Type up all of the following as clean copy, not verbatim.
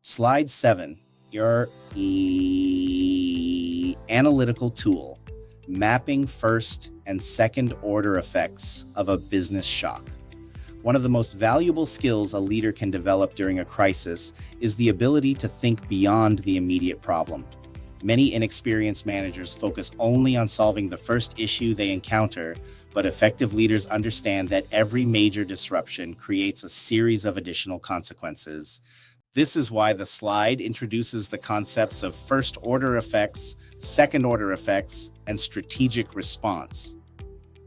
Slide 7, your analytical tool, mapping first and second order effects of a business shock. One of the most valuable skills a leader can develop during a crisis is the ability to think beyond the immediate problem. Many inexperienced managers focus only on solving the first issue they encounter, but effective leaders understand that every major disruption creates a series of additional consequences. This is why the slide introduces the concepts of first-order effects, second-order effects, and strategic response.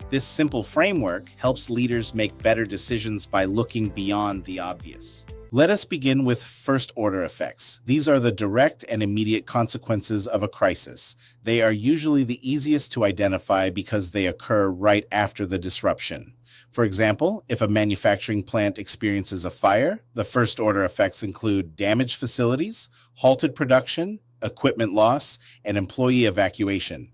This simple framework helps leaders make better decisions by looking beyond the obvious. Let us begin with first-order effects. These are the direct and immediate consequences of a crisis. They are usually the easiest to identify because they occur right after the disruption. For example, if a manufacturing plant experiences a fire, the first-order effects include damaged facilities, halted production, equipment loss, and employee evacuation.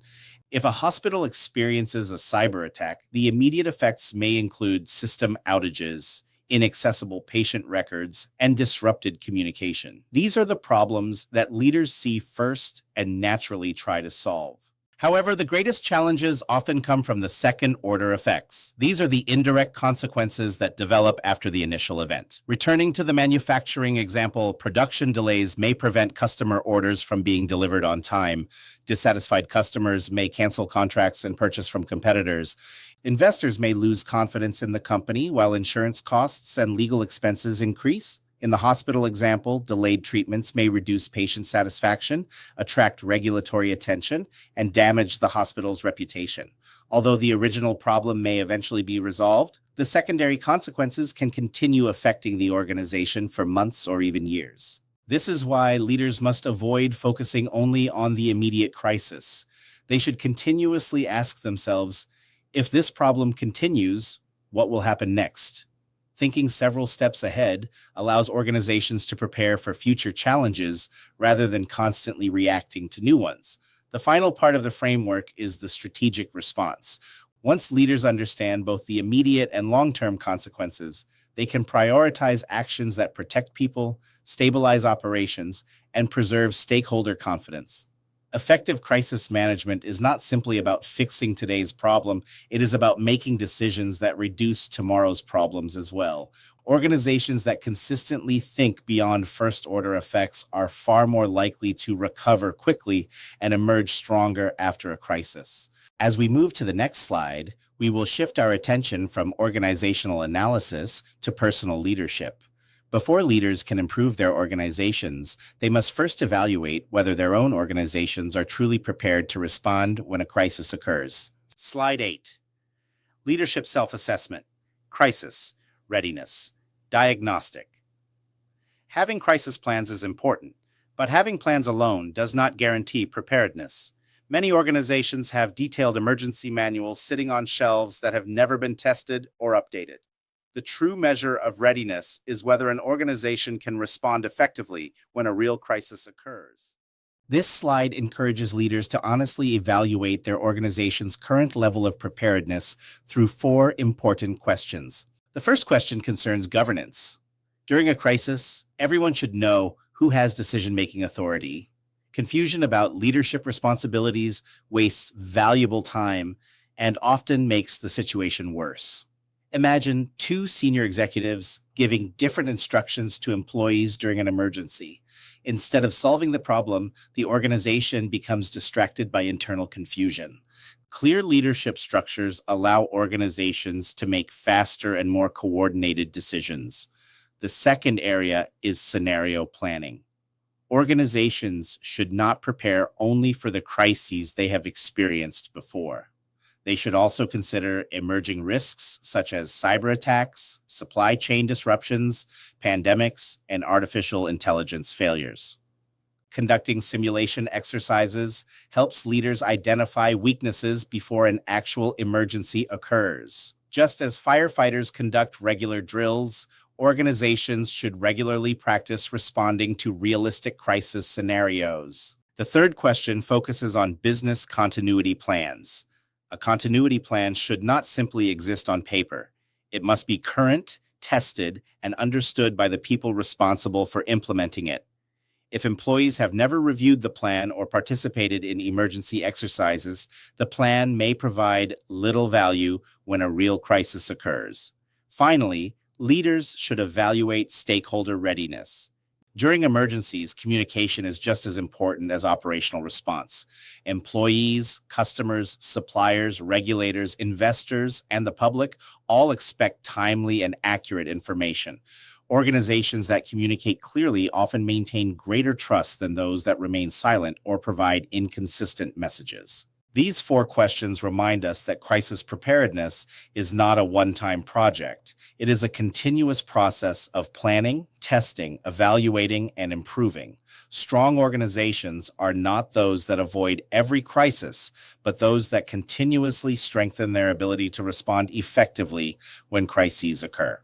If a hospital experiences a cyber attack, the immediate effects may include system outages, inaccessible patient records, and disrupted communication. These are the problems that leaders see first and naturally try to solve. However, the greatest challenges often come from the second-order effects. These are the indirect consequences that develop after the initial event. Returning to the manufacturing example, production delays may prevent customer orders from being delivered on time. Dissatisfied customers may cancel contracts and purchase from competitors. Investors may lose confidence in the company, while insurance costs and legal expenses increase. In the hospital example, delayed treatments may reduce patient satisfaction, attract regulatory attention, and damage the hospital's reputation. Although the original problem may eventually be resolved, the secondary consequences can continue affecting the organization for months or even years. This is why leaders must avoid focusing only on the immediate crisis. They should continuously ask themselves, if this problem continues, what will happen next? Thinking several steps ahead allows organizations to prepare for future challenges rather than constantly reacting to new ones. The final part of the framework is the strategic response. Once leaders understand both the immediate and long-term consequences, they can prioritize actions that protect people, stabilize operations, and preserve stakeholder confidence. Effective crisis management is not simply about fixing today's problem, it is about making decisions that reduce tomorrow's problems as well. Organizations that consistently think beyond first-order effects are far more likely to recover quickly and emerge stronger after a crisis. As we move to the next slide, we will shift our attention from organizational analysis to personal leadership. Before leaders can improve their organizations, they must first evaluate whether their own organizations are truly prepared to respond when a crisis occurs. Slide 8. Leadership self-assessment, crisis, readiness, diagnostic. Having crisis plans is important, but having plans alone does not guarantee preparedness. Many organizations have detailed emergency manuals sitting on shelves that have never been tested or updated. The true measure of readiness is whether an organization can respond effectively when a real crisis occurs. This slide encourages leaders to honestly evaluate their organization's current level of preparedness through 4 important questions. The first question concerns governance. During a crisis, everyone should know who has decision-making authority. Confusion about leadership responsibilities wastes valuable time and often makes the situation worse. Imagine 2 senior executives giving different instructions to employees during an emergency. Instead of solving the problem, the organization becomes distracted by internal confusion. Clear leadership structures allow organizations to make faster and more coordinated decisions. The second area is scenario planning. Organizations should not prepare only for the crises they have experienced before. They should also consider emerging risks such as cyber attacks, supply chain disruptions, pandemics, and artificial intelligence failures. Conducting simulation exercises helps leaders identify weaknesses before an actual emergency occurs. Just as firefighters conduct regular drills, organizations should regularly practice responding to realistic crisis scenarios. The third question focuses on business continuity plans. A continuity plan should not simply exist on paper. It must be current, tested, and understood by the people responsible for implementing it. If employees have never reviewed the plan or participated in emergency exercises, the plan may provide little value when a real crisis occurs. Finally, leaders should evaluate stakeholder readiness. During emergencies, communication is just as important as operational response. Employees, customers, suppliers, regulators, investors, and the public all expect timely and accurate information. Organizations that communicate clearly often maintain greater trust than those that remain silent or provide inconsistent messages. These 4 questions remind us that crisis preparedness is not a one-time project. It is a continuous process of planning, testing, evaluating, and improving. Strong organizations are not those that avoid every crisis, but those that continuously strengthen their ability to respond effectively when crises occur.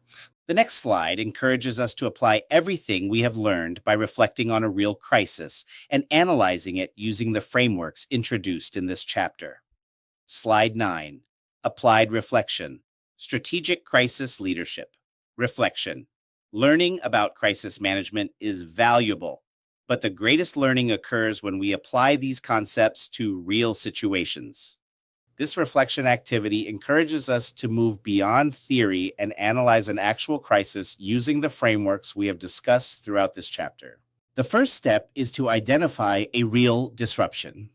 The next slide encourages us to apply everything we have learned by reflecting on a real crisis and analyzing it using the frameworks introduced in this chapter. Slide 9. Applied reflection. Strategic crisis leadership. Reflection. Learning about crisis management is valuable, but the greatest learning occurs when we apply these concepts to real situations. This reflection activity encourages us to move beyond theory and analyze an actual crisis using the frameworks we have discussed throughout this chapter. The first step is to identify a real disruption.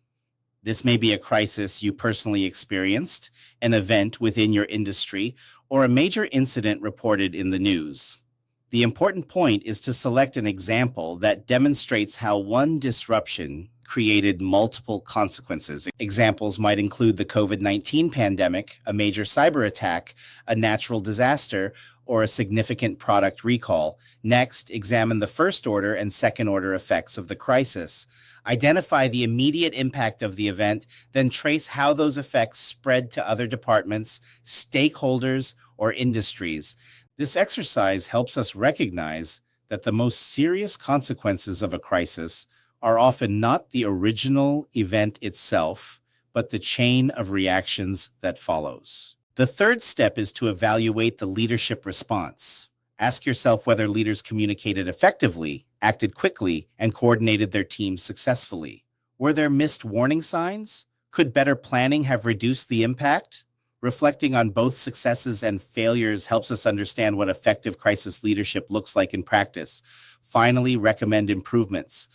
This may be a crisis you personally experienced, an event within your industry, or a major incident reported in the news. The important point is to select an example that demonstrates how one disruption created multiple consequences. Examples might include the COVID-19 pandemic, a major cyber attack, a natural disaster, or a significant product recall. Next, examine the first-order and second-order effects of the crisis. Identify the immediate impact of the event, then trace how those effects spread to other departments, stakeholders, or industries. This exercise helps us recognize that the most serious consequences of a crisis are often not the original event itself, but the chain of reactions that follows. The third step is to evaluate the leadership response. Ask yourself whether leaders communicated effectively, acted quickly, and coordinated their teams successfully. Were there missed warning signs? Could better planning have reduced the impact? Reflecting on both successes and failures helps us understand what effective crisis leadership looks like in practice. Finally, recommend improvements.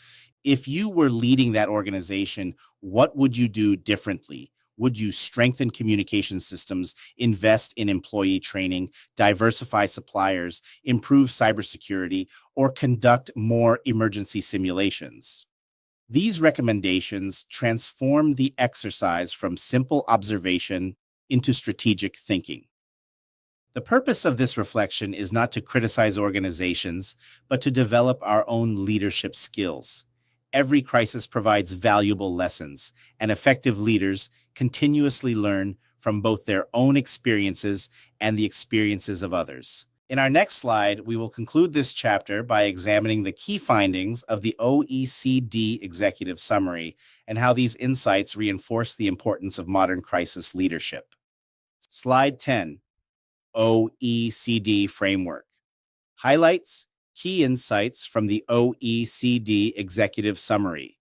If you were leading that organization, what would you do differently? Would you strengthen communication systems, invest in employee training, diversify suppliers, improve cybersecurity, or conduct more emergency simulations? These recommendations transform the exercise from simple observation into strategic thinking. The purpose of this reflection is not to criticize organizations, but to develop our own leadership skills. Every crisis provides valuable lessons, and effective leaders continuously learn from both their own experiences and the experiences of others. In our next slide, we will conclude this chapter by examining the key findings of the OECD Executive Summary and how these insights reinforce the importance of modern crisis leadership. Slide 10. OECD Framework. Highlights, key insights from the OECD Executive Summary.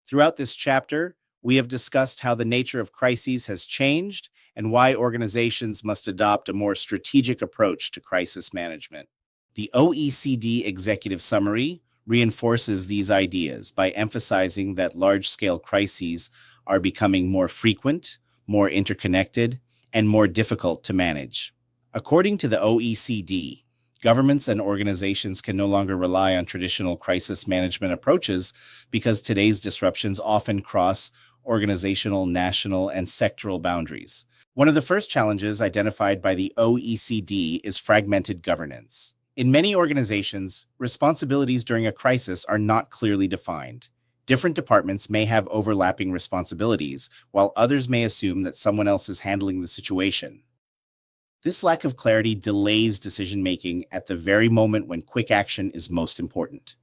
Throughout this chapter, we have discussed how the nature of crises has changed and why organizations must adopt a more strategic approach to crisis management. The OECD Executive Summary reinforces these ideas by emphasizing that large-scale crises are becoming more frequent, more interconnected, and more difficult to manage. According to the OECD, governments and organizations can no longer rely on traditional crisis management approaches because today's disruptions often cross organizational, national, and sectoral boundaries. One of the first challenges identified by the OECD is fragmented governance. In many organizations, responsibilities during a crisis are not clearly defined. Different departments may have overlapping responsibilities, while others may assume that someone else is handling the situation. This lack of clarity delays decision-making at the very moment when quick action is most important.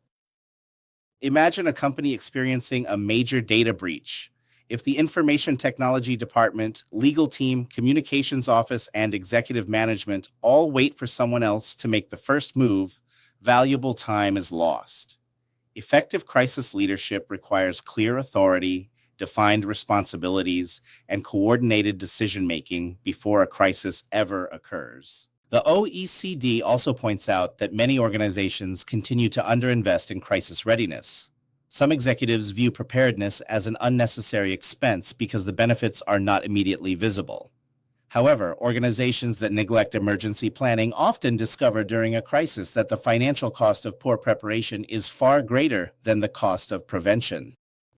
Imagine a company experiencing a major data breach. If the information technology department, legal team, communications office, and executive management all wait for someone else to make the first move, valuable time is lost. Effective crisis leadership requires clear authority, defined responsibilities, and coordinated decision-making before a crisis ever occurs. The OECD also points out that many organizations continue to underinvest in crisis readiness. Some executives view preparedness as an unnecessary expense because the benefits are not immediately visible. However, organizations that neglect emergency planning often discover during a crisis that the financial cost of poor preparation is far greater than the cost of prevention.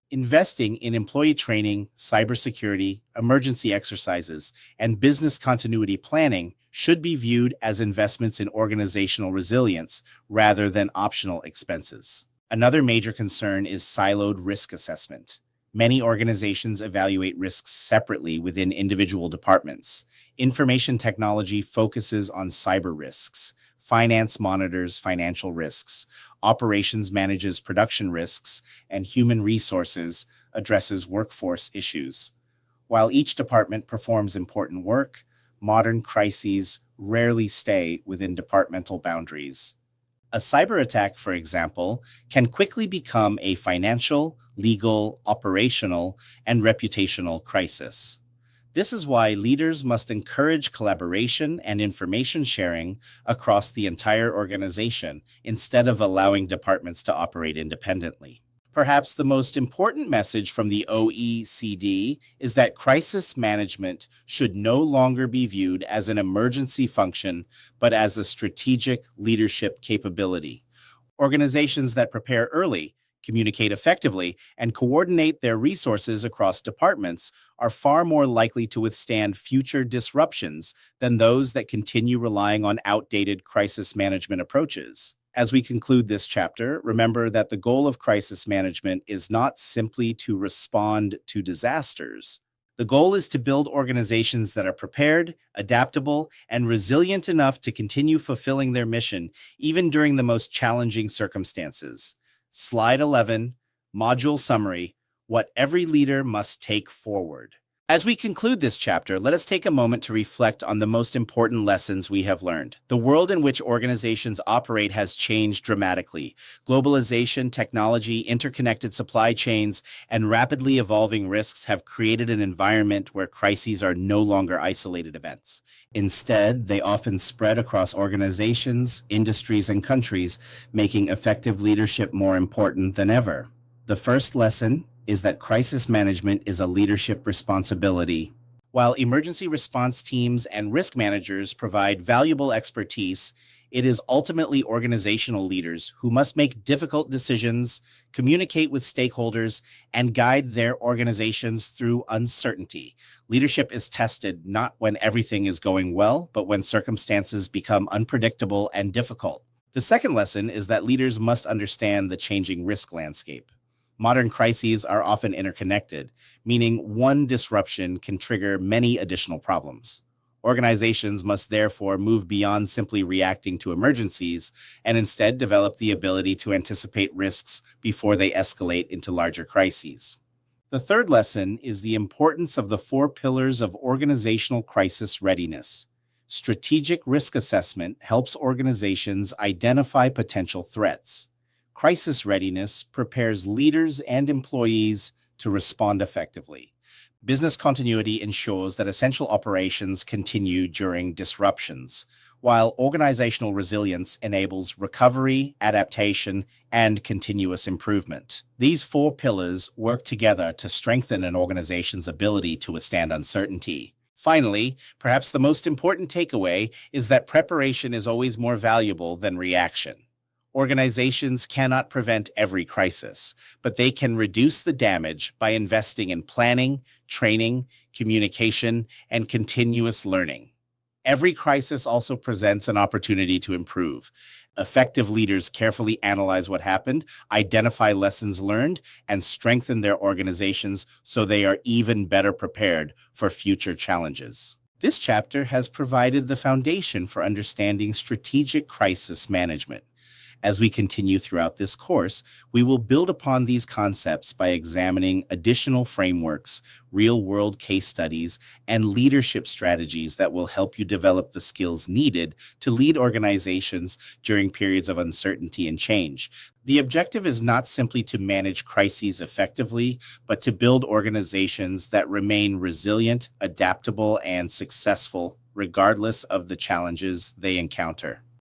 Investing in employee training, cybersecurity, emergency exercises, and business continuity planning should be viewed as investments in organizational resilience rather than optional expenses. Another major concern is siloed risk assessment. Many organizations evaluate risks separately within individual departments. Information technology focuses on cyber risks. Finance monitors financial risks. Operations manages production risks. And human resources addresses workforce issues. While each department performs important work, modern crises rarely stay within departmental boundaries. A cyber attack, for example, can quickly become a financial, legal, operational, and reputational crisis. This is why leaders must encourage collaboration and information sharing across the entire organization instead of allowing departments to operate independently. Perhaps the most important message from the OECD is that crisis management should no longer be viewed as an emergency function, but as a strategic leadership capability. Organizations that prepare early, communicate effectively, and coordinate their resources across departments are far more likely to withstand future disruptions than those that continue relying on outdated crisis management approaches. As we conclude this chapter, remember that the goal of crisis management is not simply to respond to disasters. The goal is to build organizations that are prepared, adaptable, and resilient enough to continue fulfilling their mission, even during the most challenging circumstances. Slide 11, Module Summary, What Every Leader Must Take Forward. As we conclude this chapter, let us take a moment to reflect on the most important lessons we have learned. The world in which organizations operate has changed dramatically. Globalization, technology, interconnected supply chains, and rapidly evolving risks have created an environment where crises are no longer isolated events. Instead, they often spread across organizations, industries, and countries, making effective leadership more important than ever. The first lesson is that crisis management is a leadership responsibility. While emergency response teams and risk managers provide valuable expertise, it is ultimately organizational leaders who must make difficult decisions, communicate with stakeholders, and guide their organizations through uncertainty. Leadership is tested not when everything is going well, but when circumstances become unpredictable and difficult. The second lesson is that leaders must understand the changing risk landscape. Modern crises are often interconnected, meaning one disruption can trigger many additional problems. Organizations must therefore move beyond simply reacting to emergencies and instead develop the ability to anticipate risks before they escalate into larger crises. The third lesson is the importance of the 4 pillars of organizational crisis readiness. Strategic risk assessment helps organizations identify potential threats. Crisis readiness prepares leaders and employees to respond effectively. Business continuity ensures that essential operations continue during disruptions, while organizational resilience enables recovery, adaptation, and continuous improvement. These 4 pillars work together to strengthen an organization's ability to withstand uncertainty. Finally, perhaps the most important takeaway is that preparation is always more valuable than reaction. Organizations cannot prevent every crisis, but they can reduce the damage by investing in planning, training, communication, and continuous learning. Every crisis also presents an opportunity to improve. Effective leaders carefully analyze what happened, identify lessons learned, and strengthen their organizations so they are even better prepared for future challenges. This chapter has provided the foundation for understanding strategic crisis management. As we continue throughout this course, we will build upon these concepts by examining additional frameworks, real-world case studies, and leadership strategies that will help you develop the skills needed to lead organizations during periods of uncertainty and change. The objective is not simply to manage crises effectively, but to build organizations that remain resilient, adaptable, and successful regardless of the challenges they encounter.